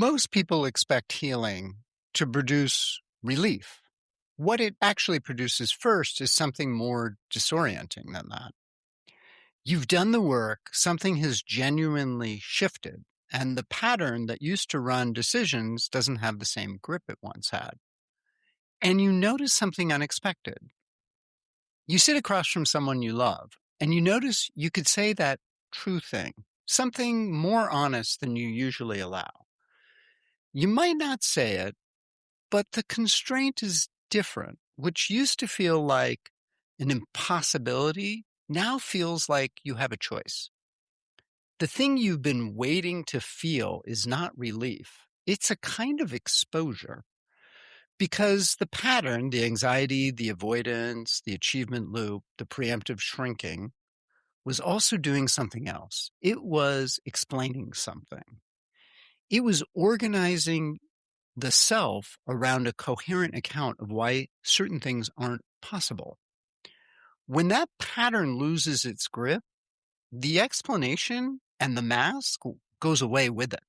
Most people expect healing to produce relief. What it actually produces first is something more disorienting than that. You've done the work, something has genuinely shifted, and the pattern that used to run decisions doesn't have the same grip it once had. And you notice something unexpected. You sit across from someone you love, and you notice you could say that true thing, something more honest than you usually allow. You might not say it, but the constraint is different, which used to feel like an impossibility now feels like you have a choice. The thing you've been waiting to feel is not relief. It's a kind of exposure because the pattern, the anxiety, the avoidance, the achievement loop, the preemptive shrinking was also doing something else. It was explaining something. It was organizing the self around a coherent account of why certain things aren't possible. When that pattern loses its grip, the explanation and the mask goes away with it.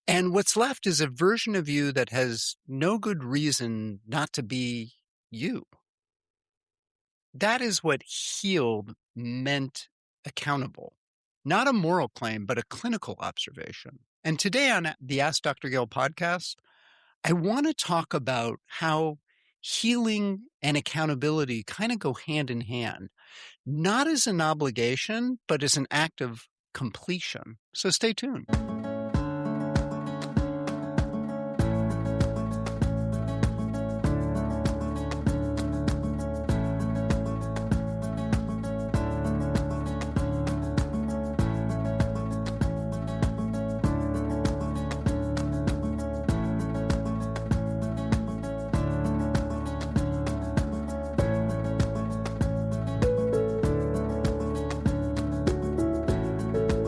And what's left is a version of you that has no good reason not to be you. That is what healed meant accountable. Not a moral claim, but a clinical observation. And today on the Ask Dr. Gill podcast, I want to talk about how healing and accountability kind of go hand in hand, not as an obligation, but as an act of completion. So stay tuned.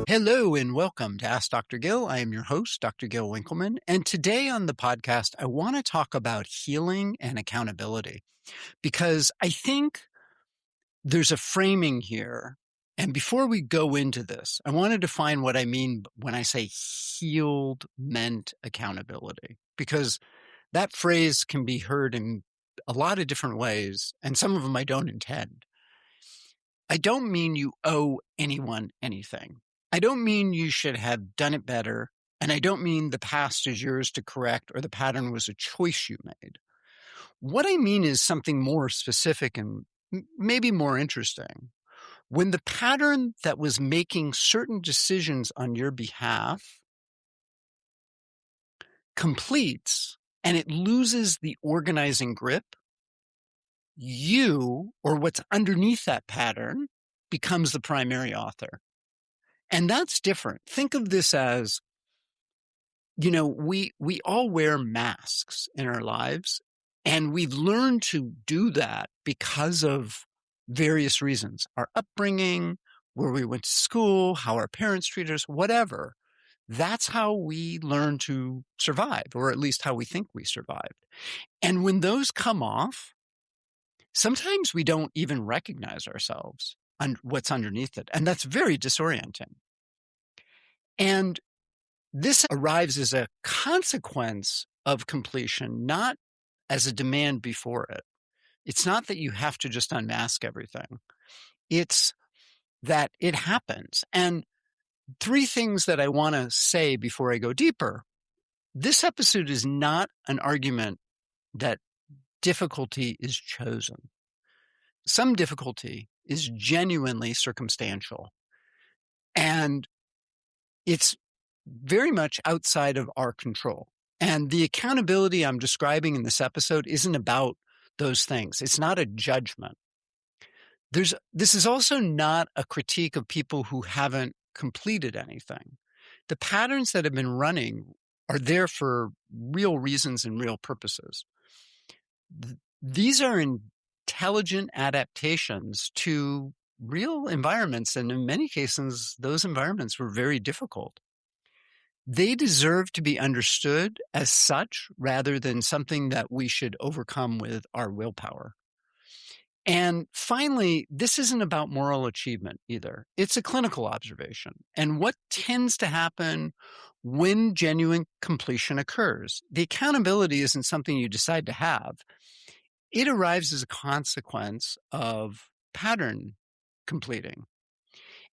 Hello and welcome to Ask Dr. Gill. I am your host, Dr. Gil Winkleman. And today on the podcast, I want to talk about healing and accountability because I think there's a framing here. And before we go into this, I want to define what I mean when I say healed meant accountability, because that phrase can be heard in a lot of different ways, and some of them I don't intend. I don't mean you owe anyone anything. I don't mean you should have done it better, and I don't mean the past is yours to correct or the pattern was a choice you made. What I mean is something more specific and maybe more interesting. When the pattern that was making certain decisions on your behalf completes and it loses the organizing grip, you or what's underneath that pattern becomes the primary author. And that's different. Think of this as, we all wear masks in our lives, and we've learned to do that because of various reasons. Our upbringing, where we went to school, how our parents treated us, whatever. That's how we learn to survive, or at least how we think we survived. And when those come off, sometimes we don't even recognize ourselves and what's underneath it. And that's very disorienting. And this arrives as a consequence of completion, not as a demand before it. It's not that you have to just unmask everything. It's that it happens. And three things that I want to say before I go deeper. This episode is not an argument that difficulty is chosen. Some difficulty is genuinely circumstantial. And it's very much outside of our control. And the accountability I'm describing in this episode isn't about those things. It's not a judgment. This is also not a critique of people who haven't completed anything. The patterns that have been running are there for real reasons and real purposes. These are intelligent adaptations to real environments, and in many cases, those environments were very difficult. They deserve to be understood as such rather than something that we should overcome with our willpower. And finally, this isn't about moral achievement either. It's a clinical observation. And what tends to happen when genuine completion occurs? The accountability isn't something you decide to have. It arrives as a consequence of pattern completing.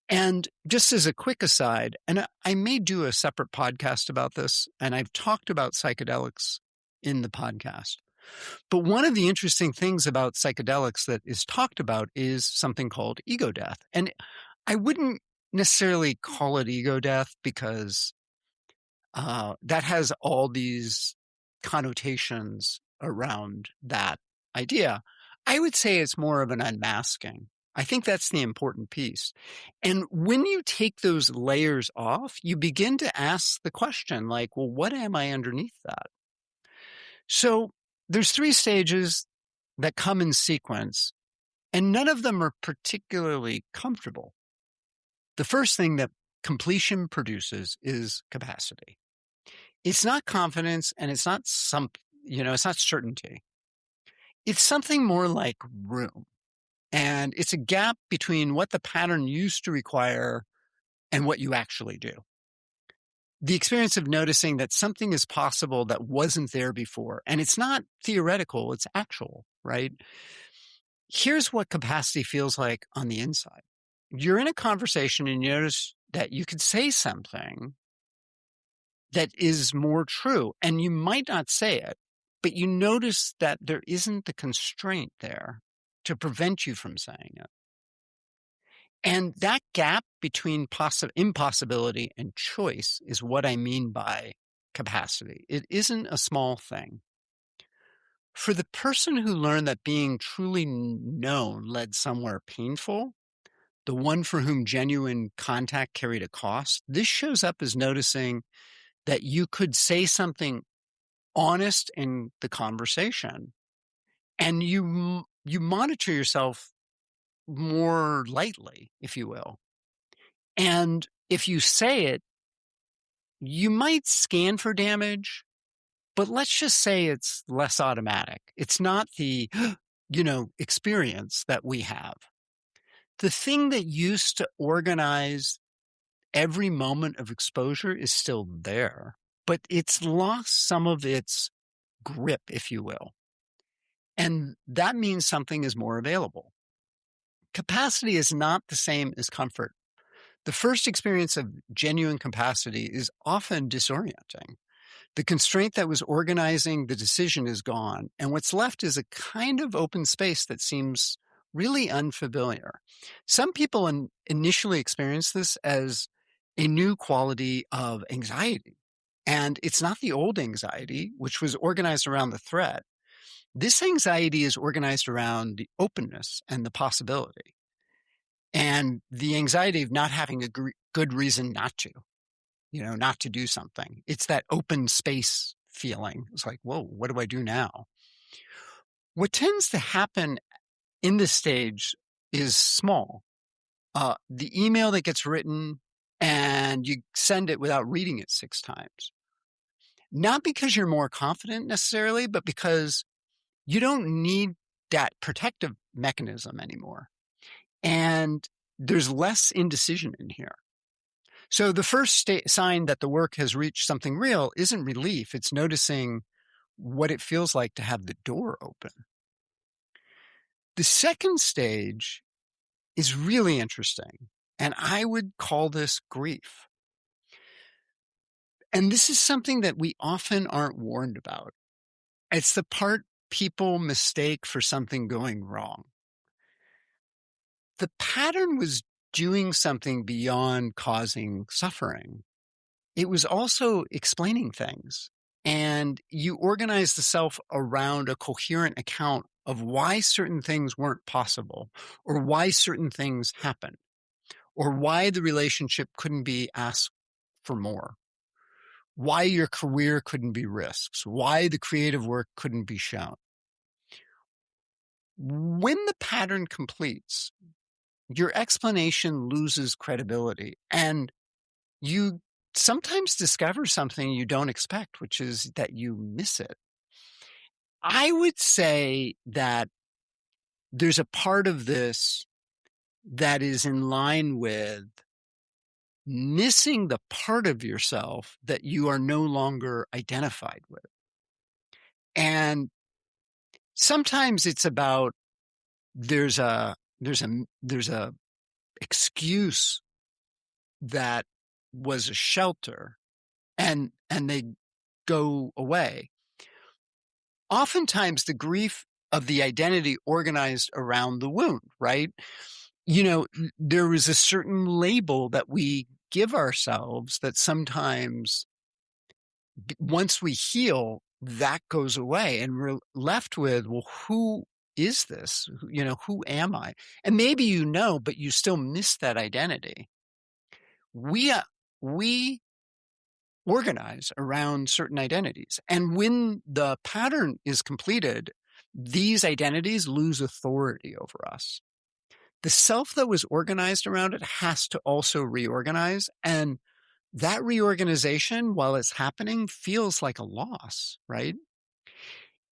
And just as a quick aside, and I may do a separate podcast about this, and I've talked about psychedelics in the podcast. But one of the interesting things about psychedelics that is talked about is something called ego death. And I wouldn't necessarily call it ego death because that has all these connotations around that idea. I would say it's more of an unmasking. I think that's the important piece. And when you take those layers off, you begin to ask the question like, well, what am I underneath that? So there's 3 stages that come in sequence, and none of them are particularly comfortable. The first thing that completion produces is capacity. It's not confidence and it's not it's not certainty. It's something more like room. And it's a gap between what the pattern used to require and what you actually do. The experience of noticing that something is possible that wasn't there before. And it's not theoretical, it's actual, right? Here's what capacity feels like on the inside. You're in a conversation and you notice that you could say something that is more true, and you might not say it, but you notice that there isn't the constraint there to prevent you from saying it. And that gap between impossibility and choice is what I mean by capacity. It isn't a small thing. For the person who learned that being truly known led somewhere painful, the one for whom genuine contact carried a cost, this shows up as noticing that you could say something honest in the conversation, and you monitor yourself more lightly, if you will. And if you say it, you might scan for damage, but let's just say it's less automatic. It's not the, experience that we have. The thing that used to organize every moment of exposure is still there, but it's lost some of its grip, if you will. And that means something is more available. Capacity is not the same as comfort. The first experience of genuine capacity is often disorienting. The constraint that was organizing the decision is gone, and what's left is a kind of open space that seems really unfamiliar. Some people initially experience this as a new quality of anxiety, and it's not the old anxiety, which was organized around the threat. This anxiety is organized around the openness and the possibility, and the anxiety of not having a good reason not to do something. It's that open space feeling. It's like, whoa, what do I do now? What tends to happen in this stage is small. The email that gets written and you send it without reading it 6 times. Not because you're more confident necessarily, but because you don't need that protective mechanism anymore. And there's less indecision in here. So the first sign that the work has reached something real isn't relief. It's noticing what it feels like to have the door open. The second stage is really interesting, and I would call this grief. And this is something that we often aren't warned about. It's the part people mistake for something going wrong. The pattern was doing something beyond causing suffering. It was also explaining things. And you organize the self around a coherent account of why certain things weren't possible, or why certain things happened, or why the relationship couldn't be asked for more, why your career couldn't be risked, why the creative work couldn't be shown. When the pattern completes, your explanation loses credibility, and you sometimes discover something you don't expect, which is that you miss it. I would say that there's a part of this that is in line with missing the part of yourself that you are no longer identified with. And sometimes it's about there's a excuse that was a shelter and they go away. Oftentimes the grief of the identity organized around the wound, right? There is a certain label that we give ourselves that sometimes once we heal, that goes away and we're left with, well, who is this? Who am I? And maybe but you still miss that identity. We organize around certain identities. And when the pattern is completed, these identities lose authority over us. The self that was organized around it has to also reorganize. And that reorganization, while it's happening, feels like a loss, right?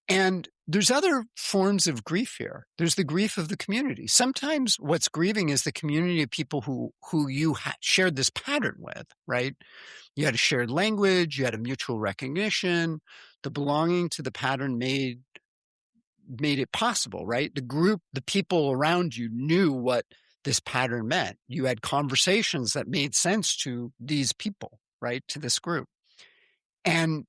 And there's other forms of grief here. There's the grief of the community. Sometimes what's grieving is the community of people who you shared this pattern with, right? You had a shared language, you had a mutual recognition, the belonging to the pattern made it possible, right? The people around you knew what this pattern meant. You had conversations that made sense to these people, right? To this group. And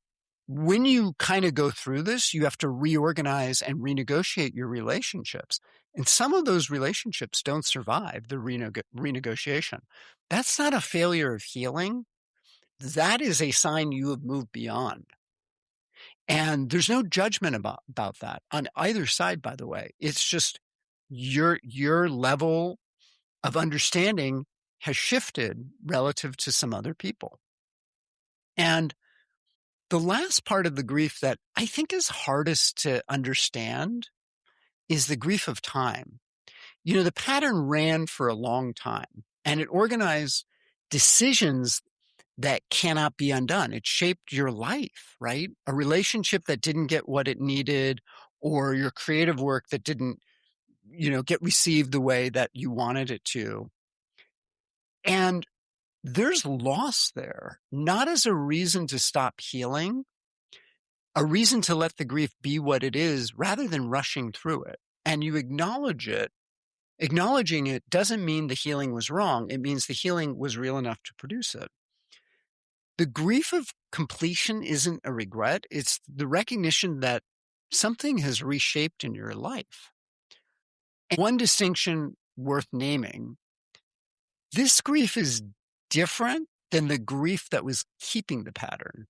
when you kind of go through this, you have to reorganize and renegotiate your relationships. And some of those relationships don't survive the renegotiation. That's not a failure of healing. That is a sign you have moved beyond. And there's no judgment about that on either side, by the way. It's just your level of understanding has shifted relative to some other people. And the last part of the grief that I think is hardest to understand is the grief of time. The pattern ran for a long time and it organized decisions that cannot be undone. It shaped your life, right? A relationship that didn't get what it needed, or your creative work that didn't, get received the way that you wanted it to. And there's loss there, not as a reason to stop healing, a reason to let the grief be what it is rather than rushing through it. And you acknowledge it. Acknowledging it doesn't mean the healing was wrong. It means the healing was real enough to produce it. The grief of completion isn't a regret. It's the recognition that something has reshaped in your life. And one distinction worth naming, this grief is different than the grief that was keeping the pattern.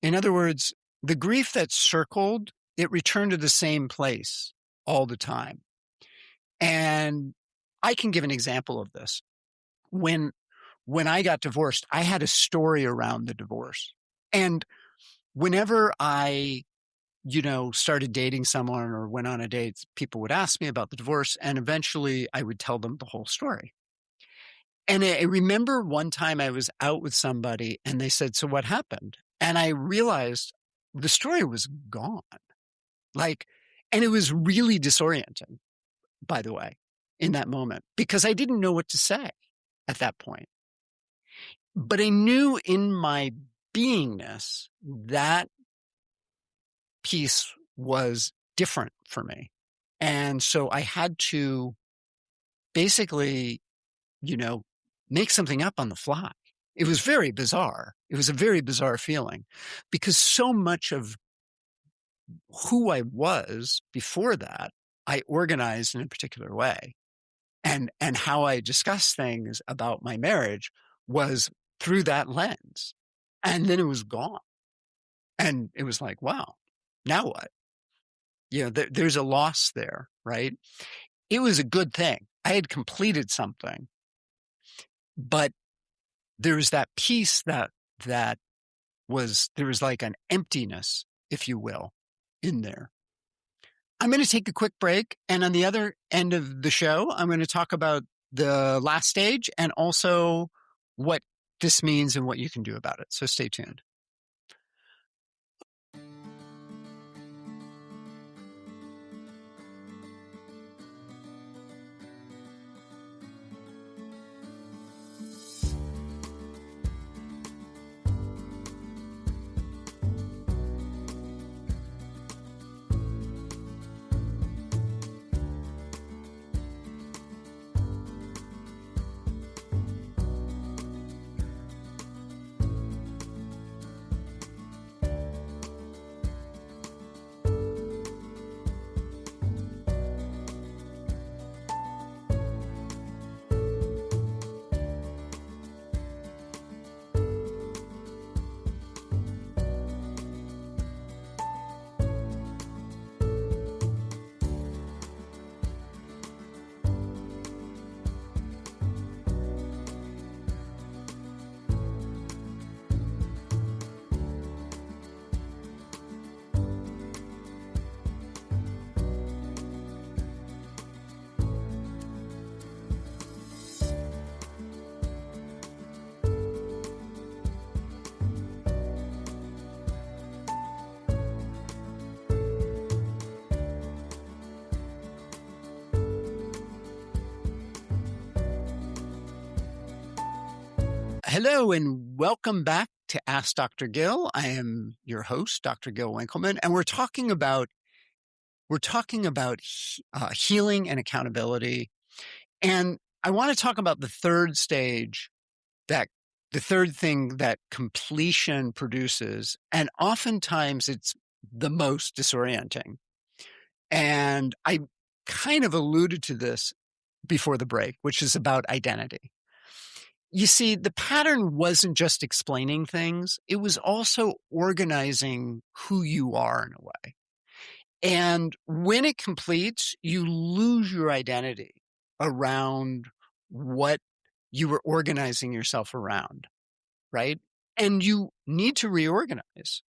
In other words, the grief that circled, it returned to the same place all the time. And I can give an example of this. When I got divorced, I had a story around the divorce. And whenever I, started dating someone or went on a date, people would ask me about the divorce, and eventually I would tell them the whole story. And I remember one time I was out with somebody and they said, "So what happened?" And I realized the story was gone. And it was really disorienting, by the way, in that moment, because I didn't know what to say at that point. But I knew in my beingness that piece was different for me. And so I had to basically, make something up on the fly. It was very bizarre. It was a very bizarre feeling because so much of who I was before that, I organized in a particular way. And how I discussed things about my marriage was through that lens. And then it was gone. And it was like, wow, now what? There's a loss there, right? It was a good thing. I had completed something, but there was that piece that there was like an emptiness, if you will, in there. I'm going to take a quick break. And on the other end of the show, I'm going to talk about the last stage and also what this means and what you can do about it. So stay tuned. Hello and welcome back to Ask Dr. Gil. I am your host, Dr. Gil Winkleman, and we're talking about healing and accountability. And I want to talk about the third stage, that the third thing that completion produces, and oftentimes it's the most disorienting. And I kind of alluded to this before the break, which is about identity. You see, the pattern wasn't just explaining things, it was also organizing who you are in a way. And when it completes, you lose your identity around what you were organizing yourself around, right? And you need to reorganize.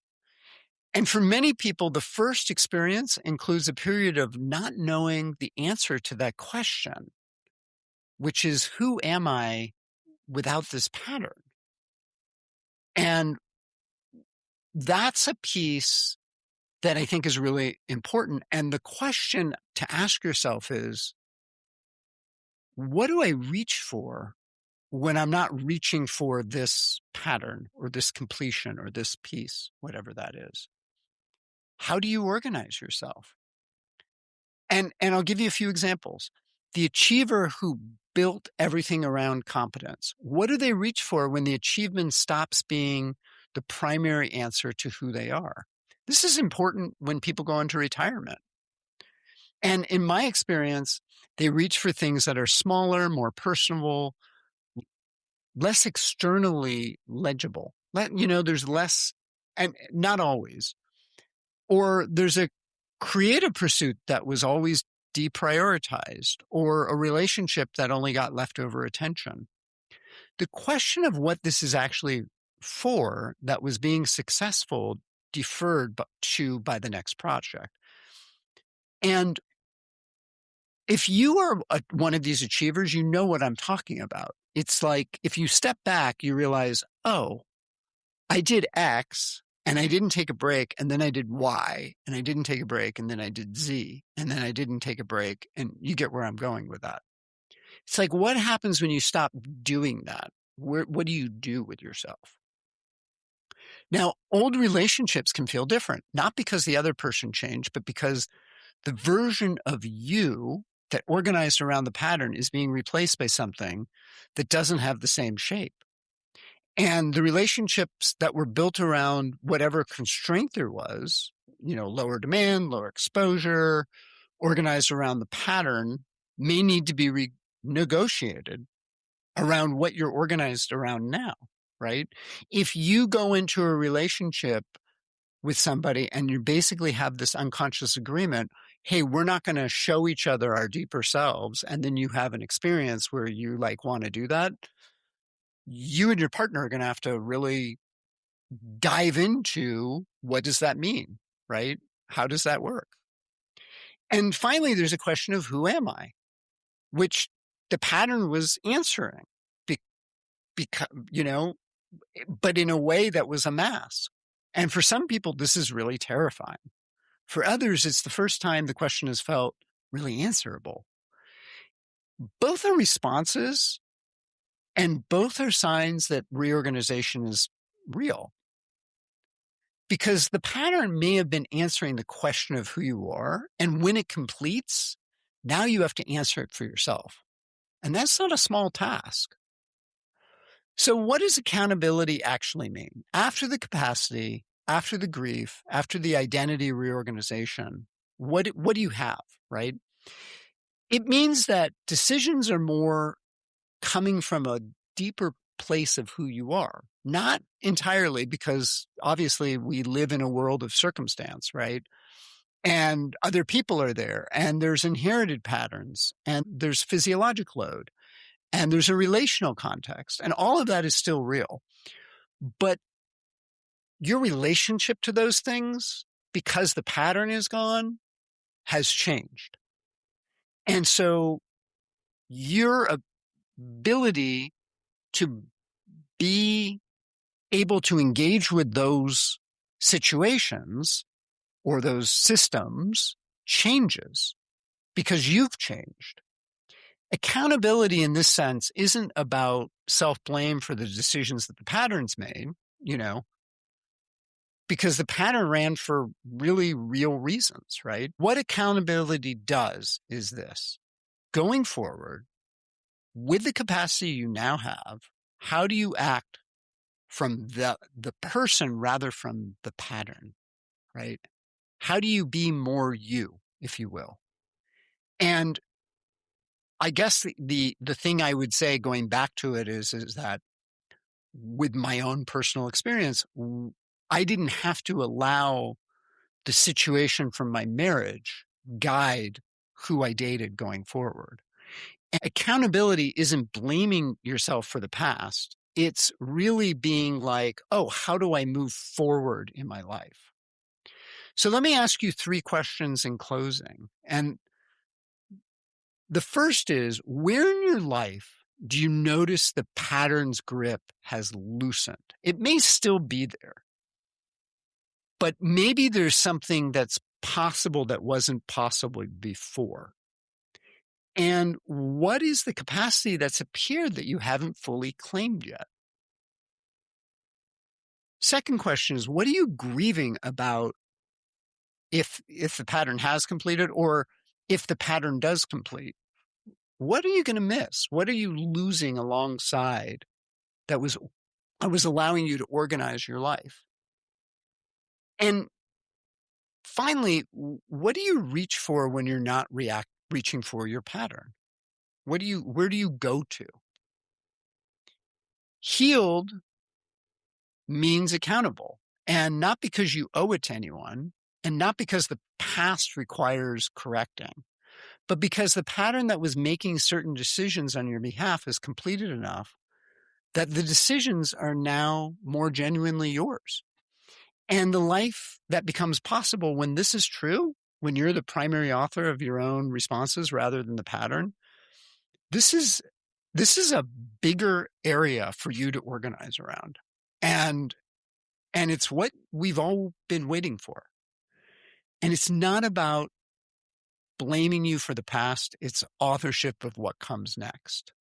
And for many people, the first experience includes a period of not knowing the answer to that question, which is, who am I without this pattern? And that's a piece that I think is really important. And the question to ask yourself is, what do I reach for when I'm not reaching for this pattern or this completion or this piece, whatever that is? How do you organize yourself? And I'll give you a few examples. The achiever who built everything around competence, what do they reach for when the achievement stops being the primary answer to who they are? This is important when people go into retirement. And in my experience, they reach for things that are smaller, more personal, less externally legible. There's less, and not always. Or there's a creative pursuit that was always deprioritized, or a relationship that only got leftover attention. The question of what this is actually for that was being successful deferred by the next project. And if you are one of these achievers, you know what I'm talking about. It's like if you step back, you realize, oh, I did X and I didn't take a break, and then I did Y, and I didn't take a break, and then I did Z, and then I didn't take a break, and you get where I'm going with that. It's like, what happens when you stop doing that? What do you do with yourself? Now, old relationships can feel different, not because the other person changed, but because the version of you that organized around the pattern is being replaced by something that doesn't have the same shape. And the relationships that were built around whatever constraint there was, lower demand, lower exposure, organized around the pattern, may need to be renegotiated around what you're organized around now, right? If you go into a relationship with somebody and you basically have this unconscious agreement, hey, we're not going to show each other our deeper selves, and then you have an experience where you want to do that, you and your partner are going to have to really dive into, what does that mean, right? How does that work? And finally, there's a question of, who am I? Which the pattern was answering, because, but in a way that was a mask. And for some people, this is really terrifying. For others, it's the first time the question has felt really answerable. Both are responses, and both are signs that reorganization is real. Because the pattern may have been answering the question of who you are, and when it completes, now you have to answer it for yourself. And that's not a small task. So what does accountability actually mean? After the capacity, after the grief, after the identity reorganization, what do you have, right? It means that decisions are more coming from a deeper place of who you are, not entirely, because obviously we live in a world of circumstance, right? And other people are there, and there's inherited patterns, and there's physiologic load, and there's a relational context, and all of that is still real. But your relationship to those things, because the pattern is gone, has changed. And so your ability to be able to engage with those situations or those systems changes because you've changed. Accountability in this sense isn't about self-blame for the decisions that the pattern's made, because the pattern ran for really real reasons, right? What accountability does is this. Going forward, with the capacity you now have, how do you act from the person rather from the pattern, right? How do you be more you, if you will? And I guess the thing I would say going back to it is that with my own personal experience, I didn't have to allow the situation from my marriage guide who I dated going forward. And accountability isn't blaming yourself for the past. It's really being like, oh, how do I move forward in my life? So let me ask you 3 questions in closing. And the first is, where in your life do you notice the pattern's grip has loosened? It may still be there, but maybe there's something that's possible that wasn't possible before. And what is the capacity that's appeared that you haven't fully claimed yet? Second question is, what are you grieving about if the pattern has completed, or if the pattern does complete? What are you going to miss? What are you losing alongside that was allowing you to organize your life? And finally, what do you reach for when you're not reaching for your pattern? Where do you go to? Healed means accountable, and not because you owe it to anyone, and not because the past requires correcting, but because the pattern that was making certain decisions on your behalf is completed enough that the decisions are now more genuinely yours. And the life that becomes possible when this is true, when you're the primary author of your own responses rather than the pattern, this is a bigger area for you to organize around. And it's what we've all been waiting for. And it's not about blaming you for the past. It's authorship of what comes next.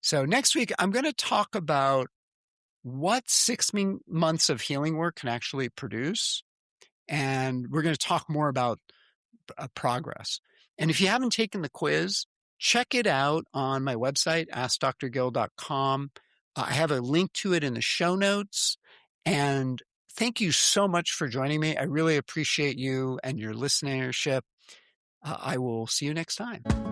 So next week, I'm going to talk about what 6 months of healing work can actually produce. And we're going to talk more about progress. And if you haven't taken the quiz, check it out on my website, AskDrGil.com. I have a link to it in the show notes. And thank you so much for joining me. I really appreciate you and your listenership. I will see you next time.